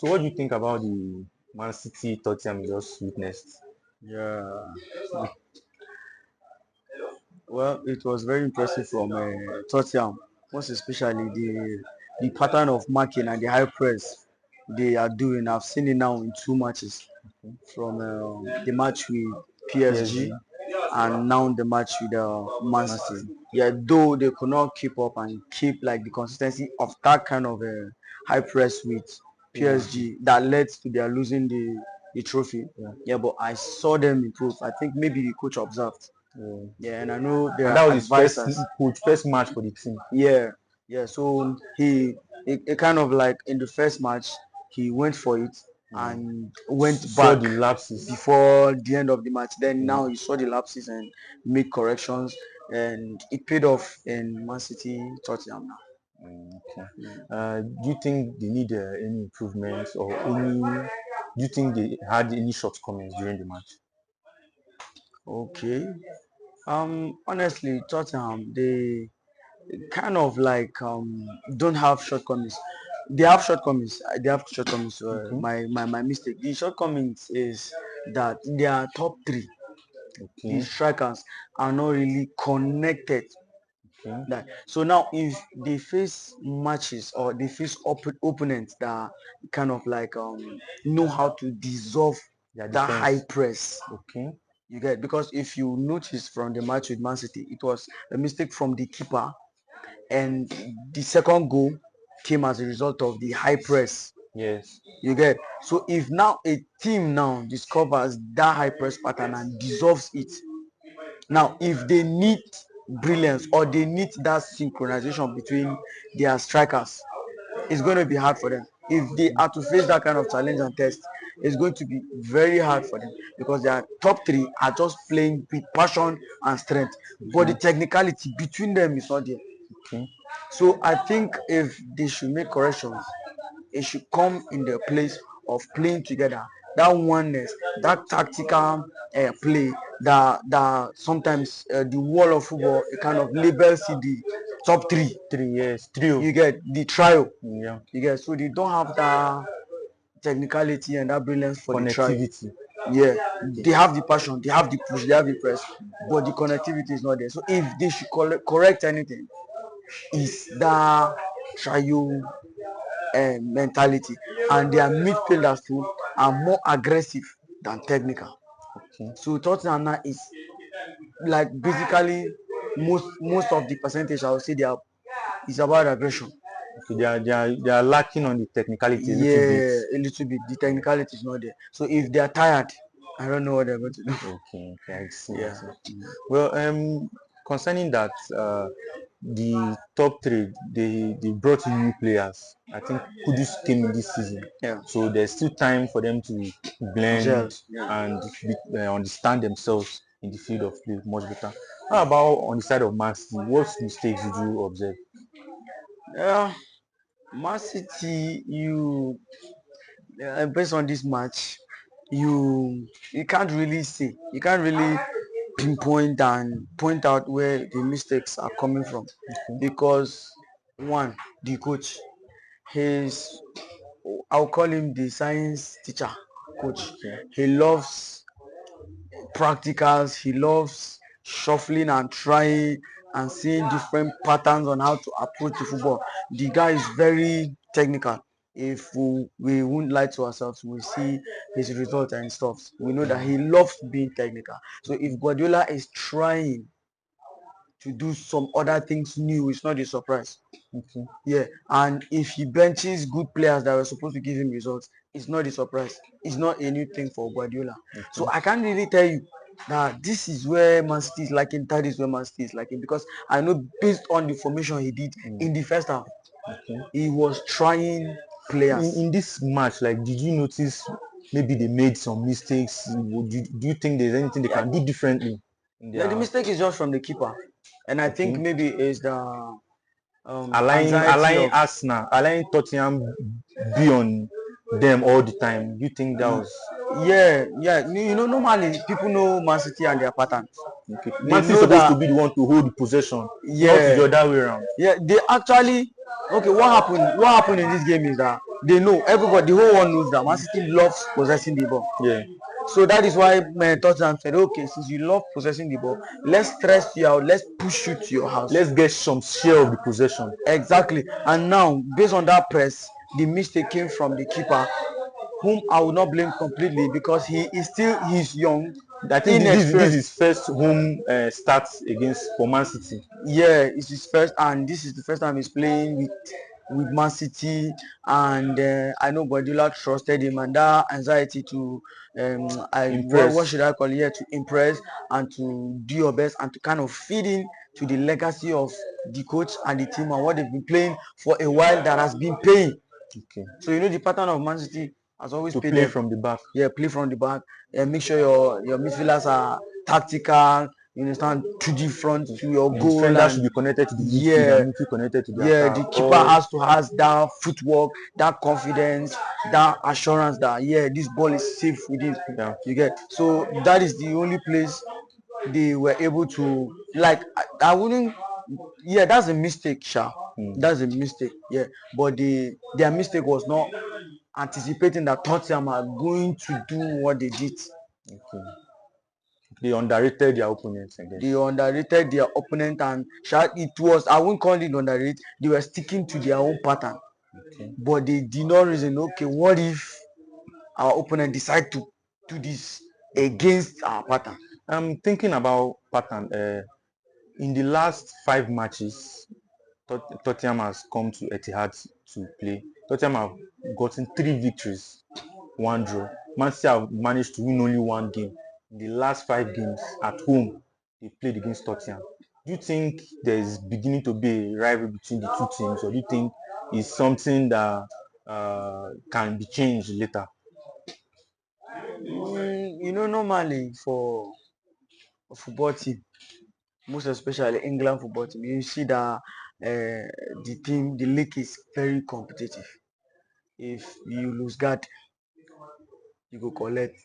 So what do you think about the Man City Tottenham you just witnessed? Yeah, well, it was very impressive from Tottenham, most especially the pattern of marking and the high press they are doing. I've seen it now in two matches, Okay. from the match with PSG PSG, and now the match with Man Man City. City. Yeah, though they could not keep up and keep like the consistency of that kind of high press with PSG. PSG that led to their losing the trophy. Yeah. Yeah, but I saw them improve. I think maybe the coach observed. Yeah. Yeah, and I know And their that was his advisors. first match for the team. Yeah, yeah. So he kind of like in the first match he went for it Mm. and went Saw back the lapses. before the end of the match. Then Mm. now he saw the lapses and made corrections, and it paid off in Man City Tottenham now. Okay. Do you think they need any improvements or any? Do you think they had any shortcomings during the match? Okay. Honestly, Tottenham they kind of like don't have shortcomings. They have shortcomings. They have shortcomings. Okay. My mistake. The shortcomings is that their top three, the Okay. strikers, are not really connected. Okay. That so now if they face matches or they face opponents that kind of like know how to dissolve Their that high defense. press. Okay. You get, because if you notice from the match with Man City, it was a mistake from the keeper, and the second goal came as a result of the high press. Yes. You get, so if now a team now discovers that high press pattern and dissolves it, now if they need brilliance or they need that synchronization between their strikers, it's going to be hard for them. If they are to face that kind of challenge and test, it's going to be very hard for them because their top three are just playing with passion and strength, but the Okay. technicality between them is not there. Okay. So I think if they should make corrections, it should come in the place of playing together. That oneness, that tactical play that sometimes the wall of football it kind of labels it the top three. 3 years. Trio. You get the trio. Yeah. You get, so they don't have that technicality and that brilliance for the trio. Connectivity. Yeah, they have the passion, they have the push, they have the press, but the connectivity is not there. So if they should correct anything, is that trio mentality, and their midfielders too are more aggressive than technical. Okay. So Tottenham now is like basically most of the percentage I would say they are is about aggression. Okay. They are lacking on the technicality a little bit. Yeah, a little bit. The technicality is not there. So if they are tired, I don't know what they're going to do. Okay. Okay. I see. I Yeah. see. Well, concerning that, the top three, they brought in new players. I think Kudus came in this season, Yeah. so there's still time for them to blend Gel. Yeah. and understand themselves in the field of play much better. How about on the side of Man City? What mistakes did you observe? Yeah. Man City, based on this match, you can't really say. You can't really pinpoint and point out where the mistakes are coming from, Okay. because one, the coach, his, I'll call him the science teacher coach. Okay. He loves practicals, he loves shuffling and trying and seeing different patterns on how to approach the football. The guy is very technical. If we won't lie to ourselves, we see his results and stuff, we know that he loves being technical. So if Guardiola is trying to do some other things new, it's not a surprise. Okay. Yeah, and if he benches good players that were supposed to give him results, it's not a surprise. It's not a new thing for Guardiola. So Okay. I can't really tell you that this is where Man City is lacking, that is where Man City is lacking, because I know based on the formation he did Mm. in the first half, Okay. he was trying In, players. in this match, like, did you notice maybe they made some mistakes? Do you think there's anything they Yeah, can do differently in yeah, the their mistake is just from the keeper, and I think okay? maybe is the anxiety Allowing of. Arsenal, allowing Tottenham be on them all the time. Do you think that was Yeah, yeah. Normally people know Man City and their patterns. okay? They Man City is know supposed to that. be the one to hold the possession, not the Yeah, other way around. yeah. They actually. Okay, what happened? What happened in this game is that They know, everybody, the whole world knows that Man City loves possessing the ball. Yeah. So that is why Tottenham said, okay, since you love possessing the ball, let's stress you out, let's push you to your house. Let's get some share of the possession. Exactly. And now, based on that press, the mistake came from the keeper, whom I will not blame completely because he's young, I think this inexperienced. is first home start against for Man City. Yeah, it's his first, and this is the first time he's playing with Man City, and I know Guardiola trusted him, and that anxiety to what Impress. should I call it? Yeah, to impress and to do your best and to kind of feed in to the legacy of the coach and the team and what they've been playing for a while that has been paying. Okay. So you know the pattern of Man City has always To paid play them. from the back. Yeah, play from the back and make sure your midfielders are tactical. You understand, to the front to your The goal, defender should and be connected to the midfield yeah, and midfield connected to the yeah, attack. the keeper Or has that footwork, that confidence, that assurance that yeah, this ball is safe with him. yeah. You get, so that is the only place they were able to, like, I wouldn't, yeah, that's a mistake, Sha. That's a mistake, yeah. But their mistake was not anticipating that Tottenham are going to do what they did. Okay. They underrated their opponents, I They guess. underrated their opponent, and it was, I won't call it underrated. They were sticking to their own pattern, Okay. but they did not reason. Okay, what if our opponent decide to do this against our pattern? I'm thinking about pattern. In the last 5 matches, Tottenham has come to Etihad to play. Tottenham have gotten 3 victories, 1 draw. Man City have managed to win only 1 game. In the last 5 games at home, they played against Tottenham. Do you think there is beginning to be a rivalry between the two teams, or do you think it's something that can be changed later? You know, normally for a football team, most especially England football team, you see that the league is very competitive. If you lose guard, you go collect.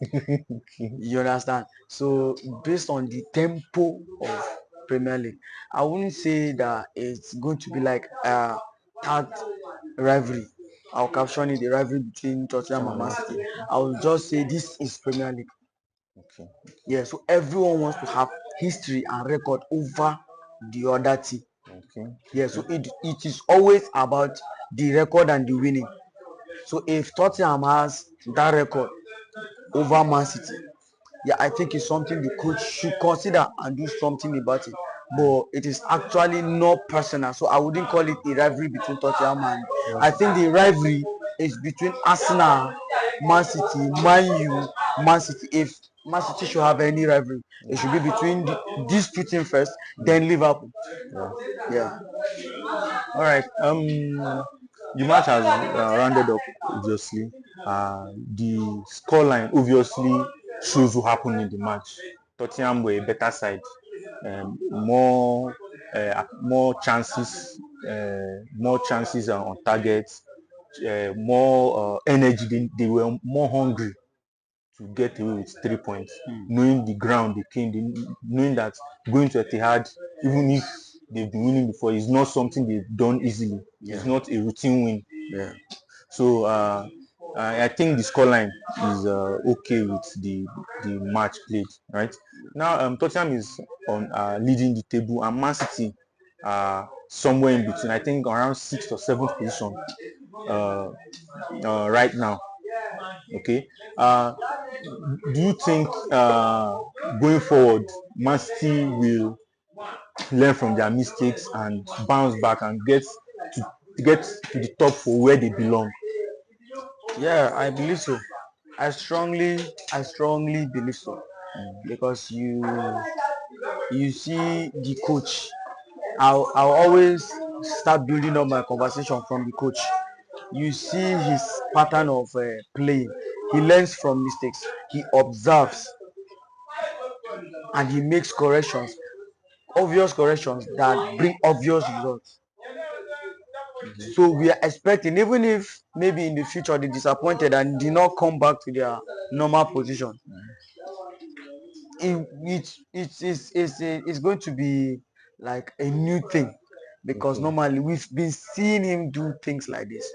You understand? So based on the tempo of Premier League, I wouldn't say that it's going to be like a third rivalry. I'll caption it the rivalry between Tottenham and Man City. I will just say this is Premier League. Okay. Yeah, so everyone wants to have history and record over the other team. Okay. Yeah, so it is always about the record and the winning. So if Tottenham has that record over Man City, yeah, I think it's something the coach should consider and do something about it. But it is actually not personal, so I wouldn't call it a rivalry between Tottenham and. I think the rivalry is between Arsenal, Man City, Man U, Man City. If Man City should have any rivalry, it should be between these two teams first, then Liverpool. Yeah. Yeah. All right. The match has rounded up. Obviously, the scoreline obviously shows what happened in the match. Tottenham were a better side, more chances, more chances on target, more energy. They were more hungry to get away with 3 points, knowing the ground they came, knowing that going to Etihad, even if they've been winning before, is not something they've done easily. It's not a routine win. Yeah. So I think the scoreline is okay with the match played. Right now, Tottenham is on leading the table, and Man City somewhere in between. I think around 6th or 7th position right now. Okay. Do you think going forward, Man City will learn from their mistakes and bounce back and get to the top for where they belong? Yeah, I believe so. I strongly believe so because you see the coach. I'll always start building up my conversation from the coach. You see his pattern of playing. He learns from mistakes. He observes and he makes corrections, obvious corrections that bring obvious results. So we are expecting, even if maybe in the future they disappointed and did not come back to their normal position, it's going to be like a new thing because Okay. normally we've been seeing him do things like this.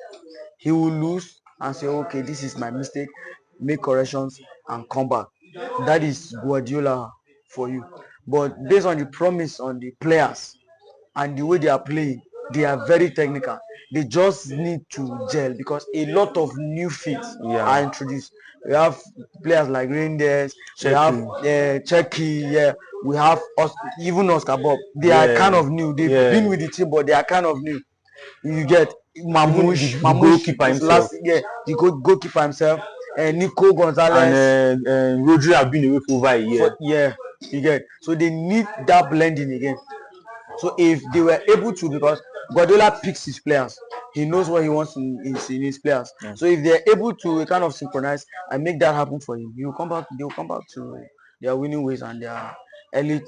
He will lose and say, okay, this is my mistake, make corrections and come back. That is Guardiola for you. But based on the promise on the players and the way they are playing, they are very technical. They just need to gel because a lot of new feats are Yeah, introduced. We have players like Reyes, we have checking. Cheki, yeah, we have even Oscar Bob. They are kind Yeah, of new. They've been yeah. with the team, but they are kind of new. You get Even the Mamouche goalkeeper himself last year, the goalkeeper himself, and Nico and Gonzalez Rodri have been away for over a for year. yeah, you get. So they need that blending again. So if they were able to, because Guardiola picks his players, he knows what he wants in his players. Yeah. So if they're able to kind of synchronize and make that happen for him, he will come back. They will come back to their winning ways and their elite,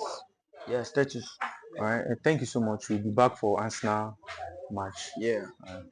yeah, status. All right. Thank you so much. We'll be back for Arsenal match. Yeah. All right.